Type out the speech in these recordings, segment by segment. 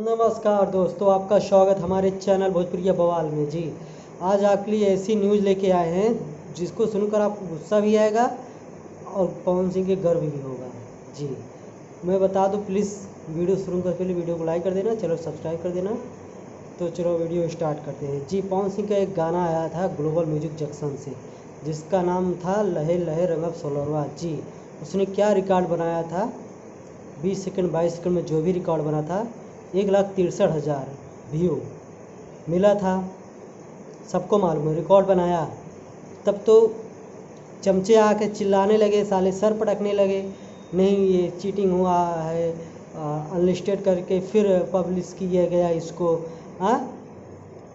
नमस्कार दोस्तों, आपका स्वागत हमारे चैनल भोजपुरिया बवाल में। जी, आज आपके लिए ऐसी न्यूज़ लेके आए हैं जिसको सुनकर आपको गुस्सा भी आएगा और पवन सिंह के गर्व भी होगा। जी, मैं बता दूं, प्लीज़ वीडियो शुरू करने के लिए वीडियो को लाइक कर देना, चलो सब्सक्राइब कर देना। तो चलो वीडियो स्टार्ट करते हैं। जी, पवन सिंह का एक गाना आया था ग्लोबल म्यूजिक जंक्शन से, जिसका नाम था लहे लहे रंगब सोलरवा। जी, उसने क्या रिकॉर्ड बनाया था, 20 सेकंड 22 सेकंड में जो भी रिकॉर्ड बना था, 1,63,000 व्यू मिला था। सबको मालूम है, रिकॉर्ड बनाया। तब तो चमचे आके चिल्लाने लगे, साले सर पटकने लगे, नहीं ये चीटिंग हुआ है, अनलिस्टेड करके फिर पब्लिश किया गया इसको। हाँ,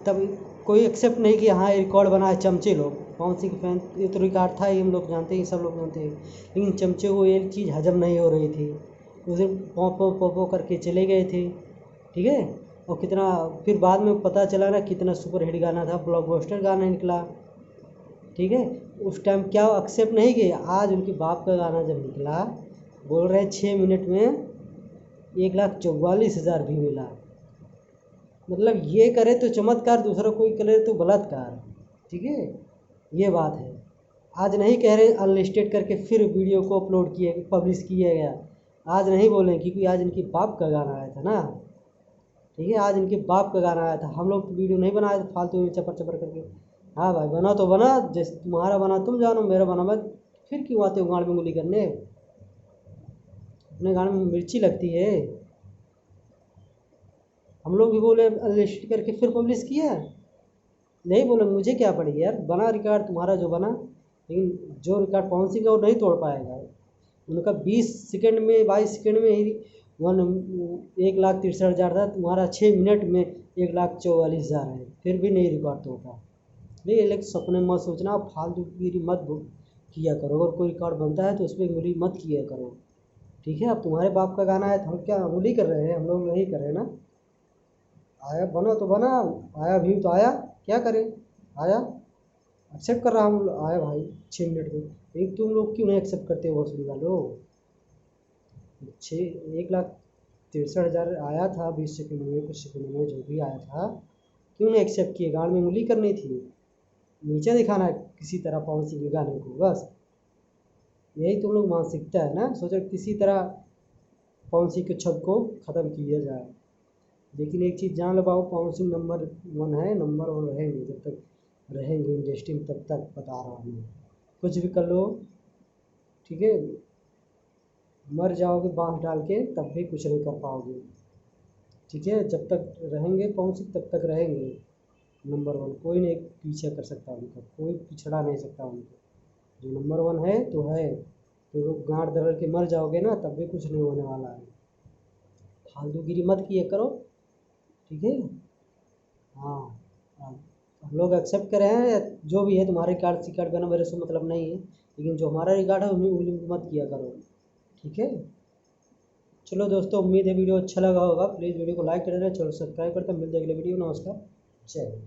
तब कोई एक्सेप्ट नहीं किया। हाँ, रिकॉर्ड बना है चमचे लोग, पवन सिंह के फैन, ये तो रिकॉर्ड था, ये हम लोग जानते हैं, सब लोग जानते हैं। लेकिन चमचे को ये चीज़ हजम नहीं हो रही थी। उस दिन पो करके चले गए थे, ठीक है। और कितना फिर बाद में पता चला ना, कितना सुपर हिट गाना था, ब्लॉकबस्टर गाना निकला, ठीक है। उस टाइम क्या एक्सेप्ट नहीं किए। आज उनके बाप का गाना जब निकला, बोल रहे 6 मिनट में 1,44,000 भी मिला। मतलब ये करे तो चमत्कार, दूसरा कोई करे तो बलात्कार, ठीक है। ये बात है। आज नहीं कह रहे अनलिस्टेड करके फिर वीडियो को अपलोड किए, पब्लिश किया गया। आज नहीं बोलें, क्योंकि आज इनके बाप का गाना आया था ना, ठीक है। आज इनके बाप का गाना आया था, हम लोग वीडियो नहीं बनाए थे फालतू में चपर चपर करके। हाँ भाई, बना तो बना, जैसे तुम्हारा बना तुम जानो, मेरा बना मैं। फिर क्यों आते हो गाड़ में उंगली करने, अपने गाड़ में मिर्ची लगती है। हम लोग भी बोले अनलिस्टेड करके फिर पब्लिश किया, नहीं बोले, मुझे क्या पड़ी यार, बना रिकॉर्ड तुम्हारा जो बना। लेकिन जो रिकॉर्ड पवन सिंह का वो नहीं तोड़ पाएगा। उनका 20 सेकंड में 22 सेकंड में ही 1,63,000 था, तुम्हारा 6 मिनट में 1,44,000 है, फिर भी नहीं रिकॉर्ड तोड़ता। नहीं, लेकिन सपने मत सोचना, फालतू गिरी मत किया करो। अगर कोई रिकॉर्ड बनता है तो उस पर उंगली मत किया करो, ठीक है। अब तुम्हारे बाप का गाना है तो हम क्या उंगली कर रहे हैं, हम लोग नहीं कर रहे ना। आया बना तो बना, आया व्यू तो आया, क्या करें, आया, एक्सेप्ट कर रहा हूँ, आया भाई 6 मिनट में। लेकिन तुम लोग क्यों नहीं एक्सेप्ट करते हो भोसड़ी वालों। 1,63,000 आया था 20 सेकंड में, कुछ सेकंड में जो भी आया था, क्यों नहीं एक्सेप्ट किए। गान में उंगली करनी थी, नीचे दिखाना है किसी तरह पवन सिंह के गाने को, बस यही तुम लोग मानसिकता है ना। सोचो किसी तरह पवन सिंह के छब को ख़त्म किया जाए। लेकिन एक चीज़ जान लो बाबू, पवन सिंह नंबर 1 है, नंबर 1 रहेंगे जब तक रहेंगे इंडस्ट्री में, तब तक बता रहा हूँ। कुछ भी कर लो, ठीक है, मर जाओगे बांस डाल के तब भी कुछ नहीं कर पाओगे, ठीक है। जब तक रहेंगे पवन सिंह तब तक रहेंगे नंबर 1। कोई नहीं पीछे कर सकता उनका, कोई पिछड़ा नहीं सकता उनको। जो नंबर 1 है तो है, तो गांड दरड़ के मर जाओगे ना, तब भी कुछ नहीं होने वाला है। फालतूगिरी मत किया करो, ठीक है। हाँ, हम लोग एक्सेप्ट कर रहे हैं, जो भी है तुम्हारे कार्ड सी कार्ड बना, मेरे से मतलब नहीं है। लेकिन जो हमारा रिकॉर्ड है उन्हें उंगली मत किया करो, ठीक है। चलो दोस्तों, उम्मीद है वीडियो अच्छा लगा होगा। प्लीज़ वीडियो को लाइक कर देना, चलो सब्सक्राइब करते हैं। मिलते हैं अगले वीडियो, नमस्कार, जय हिंद।